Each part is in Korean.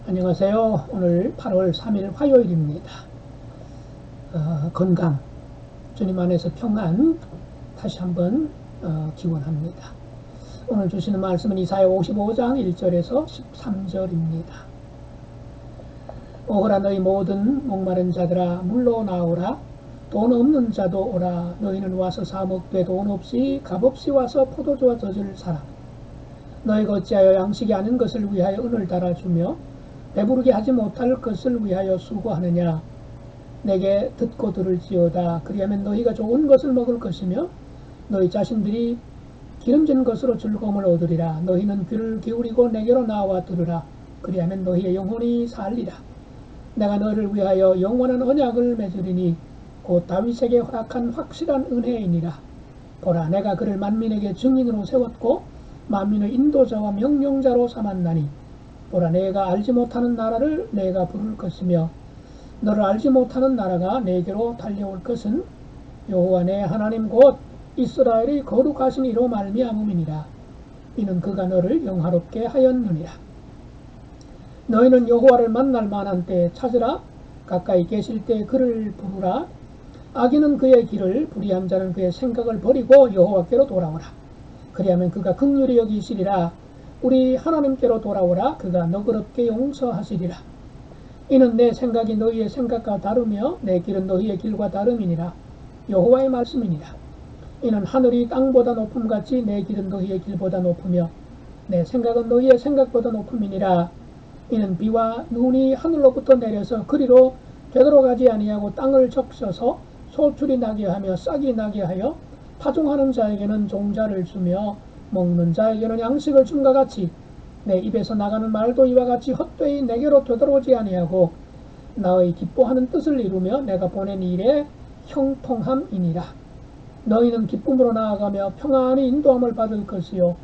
안녕하세요. 오늘 8월 3일 화요일입니다. 건강, 주님 안에서 평안 다시 한번 기원합니다. 오늘 주시는 말씀은 이사야 55장 1절에서 13절입니다. 오라 너희 모든 목마른 자들아 물로 나오라. 돈 없는 자도 오라. 너희는 와서 사 먹되 돈 없이 값없이 와서 포도주와 젖을 사라. 너희가 어찌하여 양식이 아닌 것을 위하여 은을 달아주며 배부르게 하지 못할 것을 위하여 수고하느냐. 내게 듣고 들을지어다. 그리하면 너희가 좋은 것을 먹을 것이며 너희 자신들이 기름진 것으로 즐거움을 얻으리라. 너희는 귀를 기울이고 내게로 나와 들으라. 그리하면 너희의 영혼이 살리라. 내가 너희를 위하여 영원한 언약을 맺으리니 곧 다윗에게 허락한 확실한 은혜이니라. 보라, 내가 그를 만민에게 증인으로 세웠고 만민의 인도자와 명령자로 삼았나니 보라, 내가 알지 못하는 나라를 내가 부를 것이며 너를 알지 못하는 나라가 내게로 달려올 것은 여호와 내 하나님 곧 이스라엘의 거룩하신 이로 말미암음이니라. 이는 그가 너를 영화롭게 하였느니라. 너희는 여호와를 만날 만한 때에 찾으라. 가까이 계실 때 그를 부르라. 악인은 그의 길을, 불의한 자는 그의 생각을 버리고 여호와께로 돌아오라. 그리하면 그가 긍휼히 여기시리라. 우리 하나님께로 돌아오라. 그가 너그럽게 용서하시리라. 이는 내 생각이 너희의 생각과 다르며 내 길은 너희의 길과 다름이니라. 여호와의 말씀이니라. 이는 하늘이 땅보다 높음같이 내 길은 너희의 길보다 높으며 내 생각은 너희의 생각보다 높음이니라. 이는 비와 눈이 하늘로부터 내려서 그리로 되돌아가지 아니하고 땅을 적셔서 소출이 나게 하며 싹이 나게 하여 파종하는 자에게는 종자를 주며 먹는 자에게는 양식을 줌과 같이 내 입에서 나가는 말도 이와 같이 헛되이 내게로 되돌아오지 아니하고 나의 기뻐하는 뜻을 이루며 내가 보낸 일에 형통함이니라. 너희는 기쁨으로 나아가며 평안히 인도함을 받을 것이요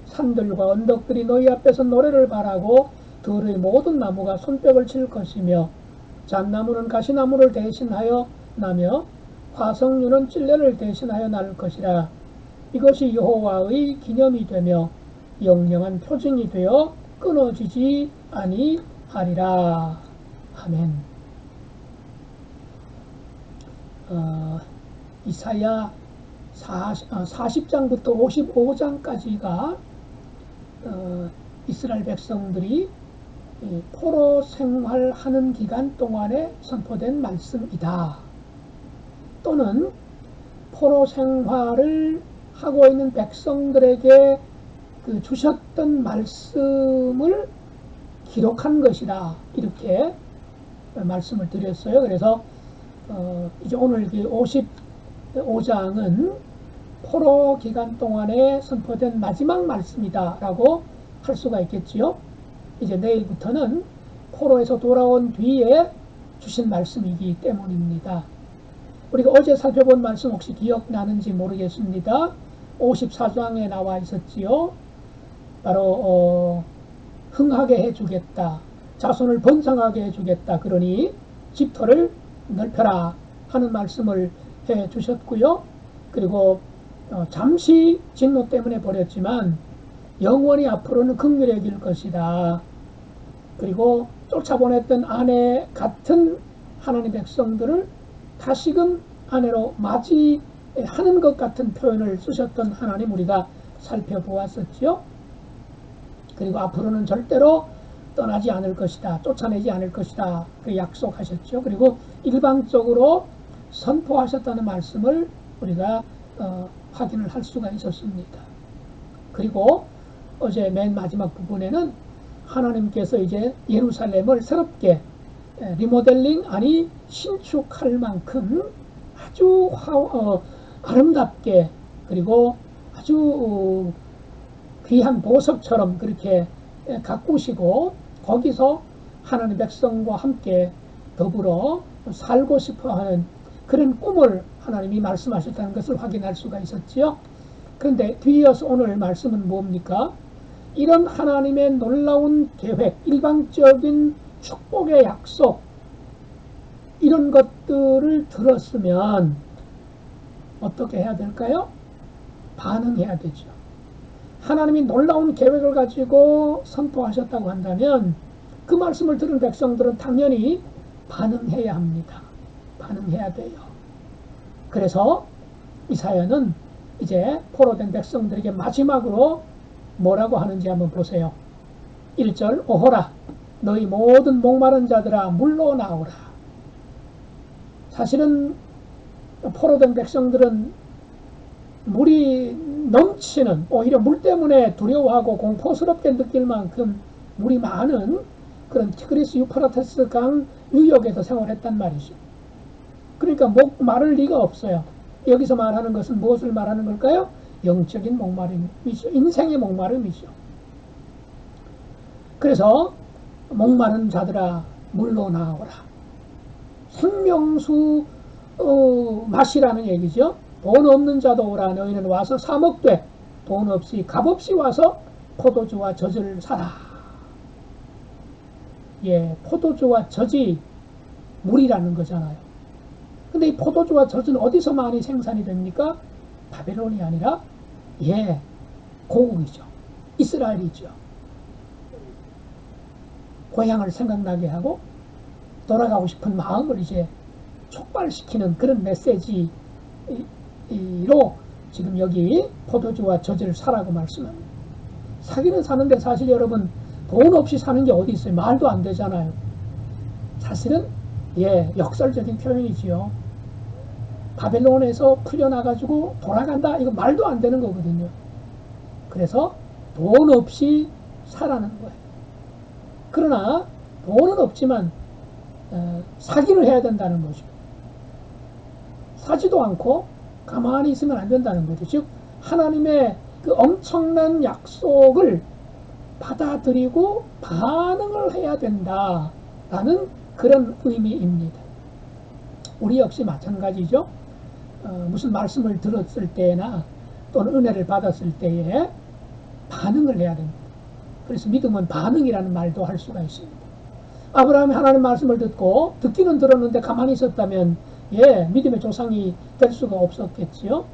산들과 언덕들이 너희 앞에서 노래를 바라고 들의 모든 나무가 손뼉을 칠 것이며 잣나무는 가시나무를 대신하여 나며 화석류는 찔레를 대신하여 날 것이라. 이것이 여호와의 기념이 되며 영영한 표징이 되어 끊어지지 아니하리라. 아멘. 이사야 40장부터 55장까지가 이스라엘 백성들이 포로 생활하는 기간 동안에 선포된 말씀이다. 또는 포로 생활을 하고 있는 백성들에게 주셨던 말씀을 기록한 것이다. 이렇게 말씀을 드렸어요. 그래서 이제 오늘 55장은 포로 기간 동안에 선포된 마지막 말씀이다 라고 할 수가 있겠지요. 이제 내일부터는 포로에서 돌아온 뒤에 주신 말씀이기 때문입니다. 우리가 어제 살펴본 말씀 혹시 기억나는지 모르겠습니다. 54장에 나와 있었지요. 바로 흥하게 해주겠다. 자손을 번성하게 해주겠다. 그러니 집터를 넓혀라 하는 말씀을 해주셨고요. 그리고 잠시 진노 때문에 버렸지만 영원히 앞으로는 긍휼히 여길 것이다. 그리고 쫓아보냈던 아내 같은 하나님 백성들을 다시금 아내로 맞이하는 것 같은 표현을 쓰셨던 하나님 우리가 살펴보았었죠. 그리고 앞으로는 절대로 떠나지 않을 것이다. 쫓아내지 않을 것이다. 그 약속하셨죠. 그리고 일방적으로 선포하셨다는 말씀을 우리가 확인을 할 수가 있었습니다. 그리고 어제 맨 마지막 부분에는 하나님께서 이제 예루살렘을 새롭게 리모델링 아니 신축할 만큼 아주 아름답게 그리고 아주 귀한 보석처럼 그렇게 가꾸시고 거기서 하나님 백성과 함께 더불어 살고 싶어하는 그런 꿈을 하나님이 말씀하셨다는 것을 확인할 수가 있었지요. 그런데 뒤이어서 오늘 말씀은 뭡니까? 이런 하나님의 놀라운 계획, 일방적인 축복의 약속, 이런 것들을 들었으면 어떻게 해야 될까요? 반응해야 되죠. 하나님이 놀라운 계획을 가지고 선포하셨다고 한다면 그 말씀을 들은 백성들은 당연히 반응해야 합니다. 반응해야 돼요. 그래서 이사야는 이제 포로된 백성들에게 마지막으로 뭐라고 하는지 한번 보세요. 1절 오호라 너희 모든 목마른 자들아 물로 나오라. 사실은 포로된 백성들은 물이 넘치는, 오히려 물 때문에 두려워하고 공포스럽게 느낄 만큼 물이 많은 그런 티그리스 유프라테스 강 유역에서 생활했단 말이죠. 그러니까 목 마를 리가 없어요. 여기서 말하는 것은 무엇을 말하는 걸까요? 영적인 목마름이죠. 인생의 목마름이죠. 그래서 목마른 자들아 물로 나오라. 생명수 마시라는 얘기죠. 돈 없는 자도 오라. 너희는 와서 사 먹되 돈 없이 값없이 와서 포도주와 젖을 사라. 예, 포도주와 젖이 물이라는 거잖아요. 근데 이 포도주와 젖은 어디서 많이 생산이 됩니까? 바벨론이 아니라 예, 고국이죠. 이스라엘이죠. 고향을 생각나게 하고 돌아가고 싶은 마음을 이제 촉발시키는 그런 메시지로 지금 여기 포도주와 젖을 사라고 말씀합니다. 사기는 사는데 사실 여러분 돈 없이 사는 게 어디 있어요? 말도 안 되잖아요. 사실은 예, 역설적인 표현이지요. 바벨론에서 풀려나가지고 돌아간다? 이거 말도 안 되는 거거든요. 그래서 돈 없이 사라는 거예요. 그러나 돈은 없지만 사기를 해야 된다는 거죠. 사지도 않고 가만히 있으면 안 된다는 거죠. 즉 하나님의 그 엄청난 약속을 받아들이고 반응을 해야 된다라는 그런 의미입니다. 우리 역시 마찬가지죠. 무슨 말씀을 들었을 때나 또는 은혜를 받았을 때에 반응을 해야 됩니다. 그래서 믿음은 반응이라는 말도 할 수가 있습니다. 아브라함이 하나님 말씀을 듣고 듣기는 들었는데 가만히 있었다면 예, 믿음의 조상이 될 수가 없었겠지요.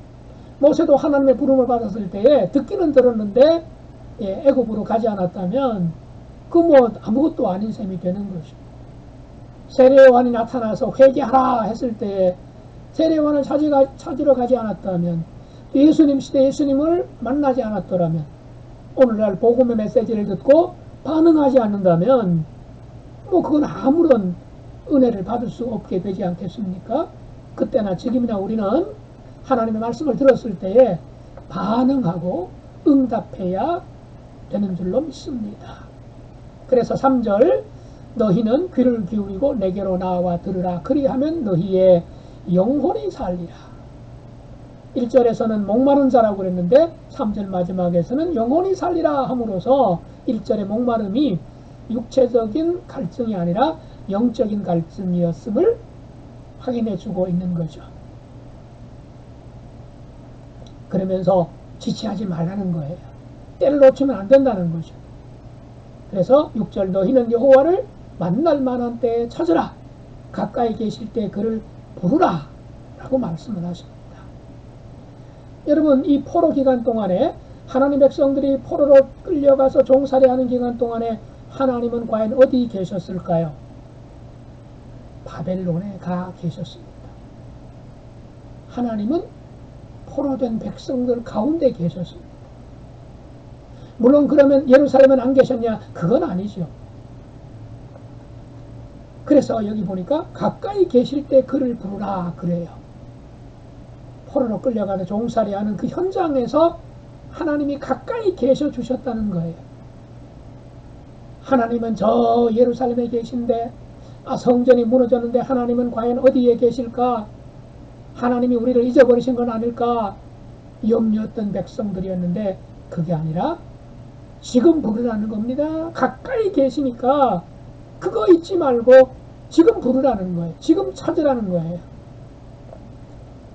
모세도 하나님의 부름을 받았을 때에 듣기는 들었는데 예, 애굽으로 가지 않았다면 그 뭐 아무것도 아닌 셈이 되는 거죠. 세례요한이 나타나서 회개하라 했을 때에 세례요한을 찾으러 가지 않았다면, 예수님 시대 예수님을 만나지 않았더라면, 오늘날 복음의 메시지를 듣고 반응하지 않는다면 뭐 그건 아무런 은혜를 받을 수 없게 되지 않겠습니까? 그때나 지금이나 우리는 하나님의 말씀을 들었을 때에 반응하고 응답해야 되는 줄로 믿습니다. 그래서 3절 너희는 귀를 기울이고 내게로 나와 들으라. 그리하면 너희의 영혼이 살리라. 1절에서는 목마른 자라고 그랬는데 3절 마지막에서는 영혼이 살리라 함으로써 1절의 목마름이 육체적인 갈증이 아니라 영적인 갈증이었음을 확인해 주고 있는 거죠. 그러면서 지체하지 말라는 거예요. 때를 놓치면 안 된다는 거죠. 그래서 6절 너희는 여호와를 만날 만한 때에 찾으라. 가까이 계실 때 그를 부르라 라고 말씀을 하십니다. 여러분, 이 포로 기간 동안에 하나님 백성들이 포로로 끌려가서 종살이하는 기간 동안에 하나님은 과연 어디 계셨을까요? 바벨론에 가 계셨습니다. 하나님은 포로된 백성들 가운데 계셨습니다. 물론 그러면 예루살렘은 안 계셨냐? 그건 아니죠. 그래서 여기 보니까 가까이 계실 때 그를 부르라 그래요. 포로로 끌려가는 종살이하는 그 현장에서 하나님이 가까이 계셔 주셨다는 거예요. 하나님은 저 예루살렘에 계신데 성전이 무너졌는데 하나님은 과연 어디에 계실까? 하나님이 우리를 잊어버리신 건 아닐까? 염려했던 백성들이었는데 그게 아니라 지금 부르라는 겁니다. 가까이 계시니까 그거 잊지 말고 지금 부르라는 거예요. 지금 찾으라는 거예요.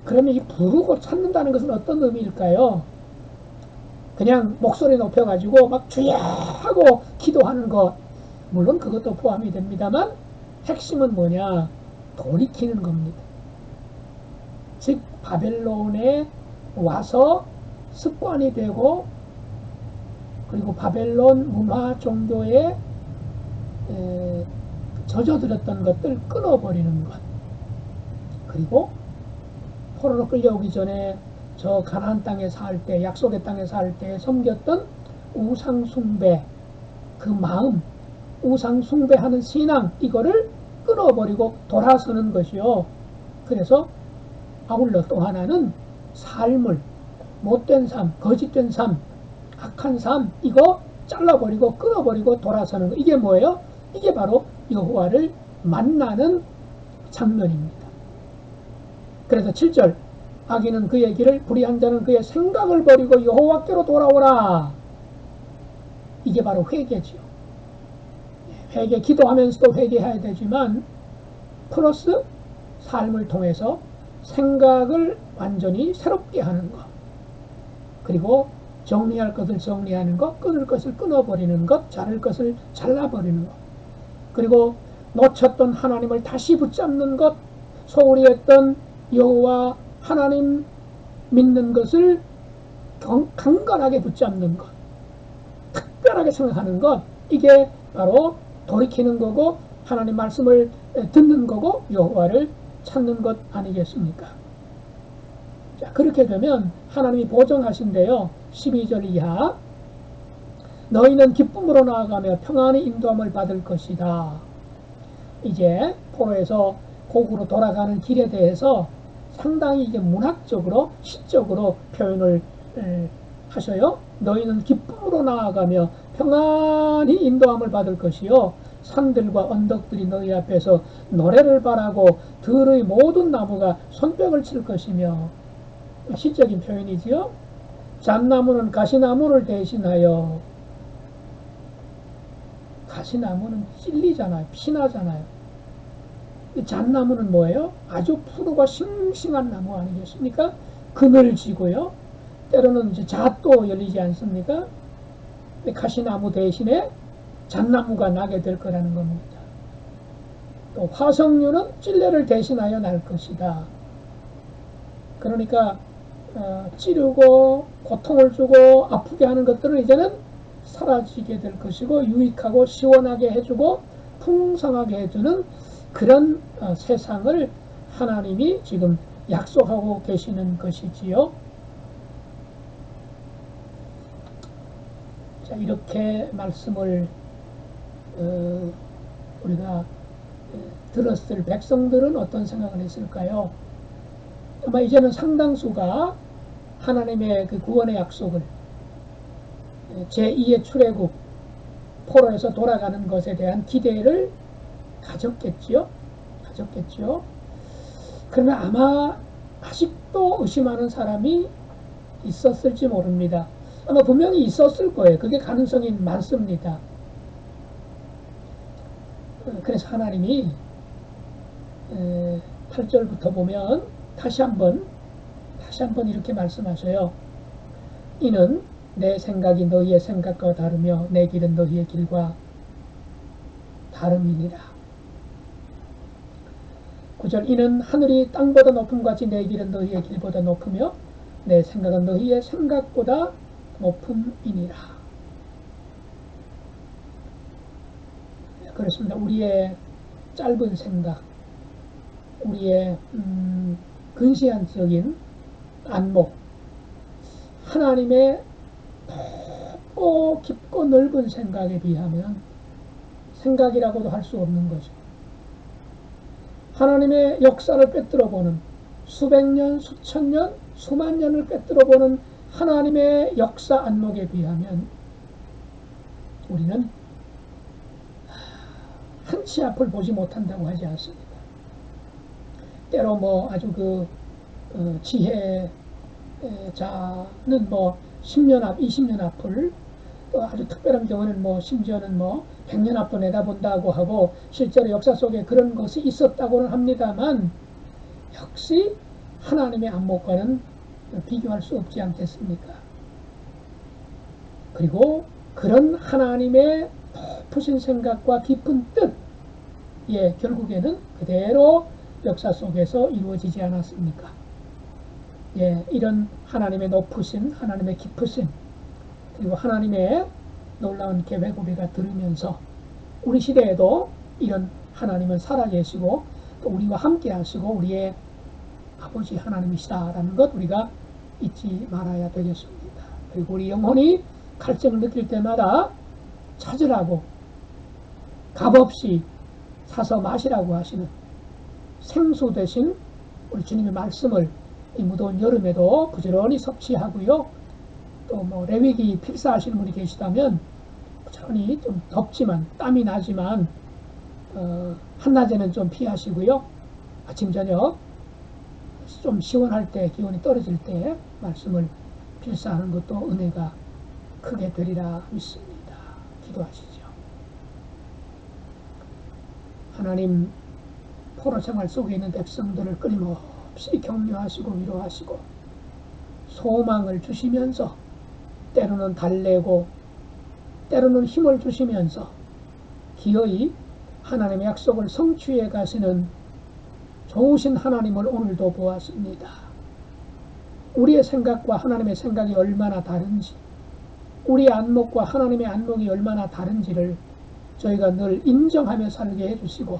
그러면 이 부르고 찾는다는 것은 어떤 의미일까요? 그냥 목소리 높여가지고 막 주여 하고 기도하는 것, 물론 그것도 포함이 됩니다만 핵심은 뭐냐? 돌이키는 겁니다. 즉 바벨론에 와서 습관이 되고 그리고 바벨론 문화 종교에 젖어들었던 것들 끊어버리는 것. 그리고 포로로 끌려오기 전에 저 가나안 땅에 살 때, 약속의 땅에 살 때 섬겼던 우상 숭배, 그 마음, 우상 숭배하는 신앙, 이거를 끊어버리고 돌아서는 것이요. 그래서 아울러 또 하나는 삶을, 못된 삶, 거짓된 삶, 악한 삶, 이거 잘라버리고 끊어버리고 돌아서는 거. 이게 뭐예요? 이게 바로 여호와를 만나는 장면입니다. 그래서 7절, 악인은 그의 길을, 불의한 자는 그의 생각을 버리고 여호와께로 돌아오라. 이게 바로 회개지요. 회개, 기도하면서도 회개해야 되지만 플러스 삶을 통해서 생각을 완전히 새롭게 하는 것, 그리고 정리할 것을 정리하는 것, 끊을 것을 끊어버리는 것, 자를 것을 잘라버리는 것, 그리고 놓쳤던 하나님을 다시 붙잡는 것, 소홀히 했던 여호와 하나님 믿는 것을 강건하게 붙잡는 것, 특별하게 생각하는 것, 이게 바로 돌이키는 거고 하나님 말씀을 듣는 거고 여호와를 찾는 것 아니겠습니까? 자, 그렇게 되면 하나님이 보정하신대요. 12절 이하, 너희는 기쁨으로 나아가며 평안히 인도함을 받을 것이다. 이제 포로에서 고국으로 돌아가는 길에 대해서 상당히 이게 문학적으로 시적으로 표현을 하셔요. 너희는 기쁨으로 나아가며 평안히 인도함을 받을 것이요, 산들과 언덕들이 너희 앞에서 노래를 바라고 들의 모든 나무가 손뼉을 칠 것이며. 시적인 표현이지요. 잣나무는 가시나무를 대신하여, 가시나무는 찔리잖아요, 피나잖아요. 잣나무는 뭐예요? 아주 푸르고 싱싱한 나무 아니겠습니까? 그늘지고요. 때로는 이제 잣도 열리지 않습니까? 가시나무 대신에 잣나무가 나게 될 거라는 겁니다. 또 화석류는 찔레를 대신하여 날 것이다. 그러니까 찌르고 고통을 주고 아프게 하는 것들은 이제는 사라지게 될 것이고, 유익하고 시원하게 해주고 풍성하게 해주는 그런 세상을 하나님이 지금 약속하고 계시는 것이지요. 자, 이렇게 말씀을 우리가 들었을 백성들은 어떤 생각을 했을까요? 아마 이제는 상당수가 하나님의 그 구원의 약속을, 제2의 출애굽, 포로에서 돌아가는 것에 대한 기대를 가졌겠지요. 그러나 아마 아직도 의심하는 사람이 있었을지 모릅니다. 아마 분명히 있었을 거예요. 그게 가능성이 많습니다. 그래서 하나님이 8절부터 보면 다시 한번 이렇게 말씀하셔요. 이는 내 생각이 너희의 생각과 다르며 내 길은 너희의 길과 다름이니라. 9절, 이는 하늘이 땅보다 높음 같이 내 길은 너희의 길보다 높으며 내 생각은 너희의 생각보다 높음이니라. 그렇습니다. 우리의 짧은 생각, 우리의 근시안적인 안목, 하나님의 높고 깊고 넓은 생각에 비하면 생각이라고도 할 수 없는 거죠. 하나님의 역사를 꿰뚫어보는, 수백 년, 수천 년, 수만 년을 꿰뚫어보는 하나님의 역사 안목에 비하면 우리는 한 치 앞을 보지 못한다고 하지 않습니까? 때로 뭐 아주 그 지혜자는 뭐 10년 앞, 20년 앞을, 또 아주 특별한 경우는 뭐 심지어는 뭐 100년 앞도 내다본다고 하고, 실제로 역사 속에 그런 것이 있었다고는 합니다만 역시 하나님의 안목과는 비교할 수 없지 않겠습니까? 그리고 그런 하나님의 높으신 생각과 깊은 뜻, 결국에는 그대로 역사 속에서 이루어지지 않았습니까? 이런 하나님의 높으신, 하나님의 깊으신, 그리고 하나님의 놀라운 계획 우리가 들으면서 우리 시대에도 이런 하나님은 살아계시고 또 우리와 함께 하시고 우리의 아버지 하나님이시다라는 것 우리가 잊지 말아야 되겠습니다. 그리고 우리 영혼이 갈증을 느낄 때마다 찾으라고 값없이 사서 마시라고 하시는 생수 대신 우리 주님의 말씀을 이 무더운 여름에도 부지런히 섭취하고요. 또 뭐 레위기 필사하시는 분이 계시다면 부지런히 좀 덥지만 땀이 나지만 한낮에는 좀 피하시고요. 아침 저녁 좀 시원할 때 기온이 떨어질 때 말씀을 필사하는 것도 은혜가 크게 되리라 믿습니다. 기도하시죠. 하나님 포로 생활 속에 있는 백성들을 끊임없이 격려하시고 위로하시고 소망을 주시면서 때로는 달래고 때로는 힘을 주시면서 기어이 하나님의 약속을 성취해 가시는 좋으신 하나님을 오늘도 보았습니다. 우리의 생각과 하나님의 생각이 얼마나 다른지 우리의 안목과 하나님의 안목이 얼마나 다른지를 저희가 늘 인정하며 살게 해주시고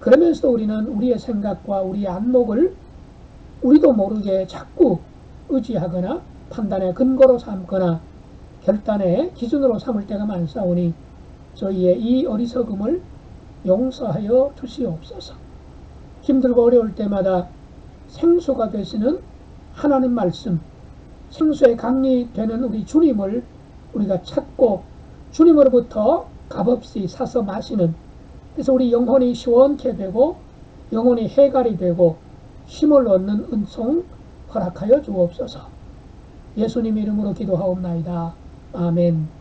그러면서도 우리는 우리의 생각과 우리의 안목을 우리도 모르게 자꾸 의지하거나 판단의 근거로 삼거나 결단의 기준으로 삼을 때가 많사오니 저희의 이 어리석음을 용서하여 주시옵소서. 힘들고 어려울 때마다 생수가 되시는 하나님 말씀, 생수의 강이 되는 우리 주님을 우리가 찾고 주님으로부터 값없이 사서 마시는 그래서 우리 영혼이 시원케 되고 영혼이 해갈이 되고 힘을 얻는 은총 허락하여 주옵소서. 예수님 이름으로 기도하옵나이다. 아멘.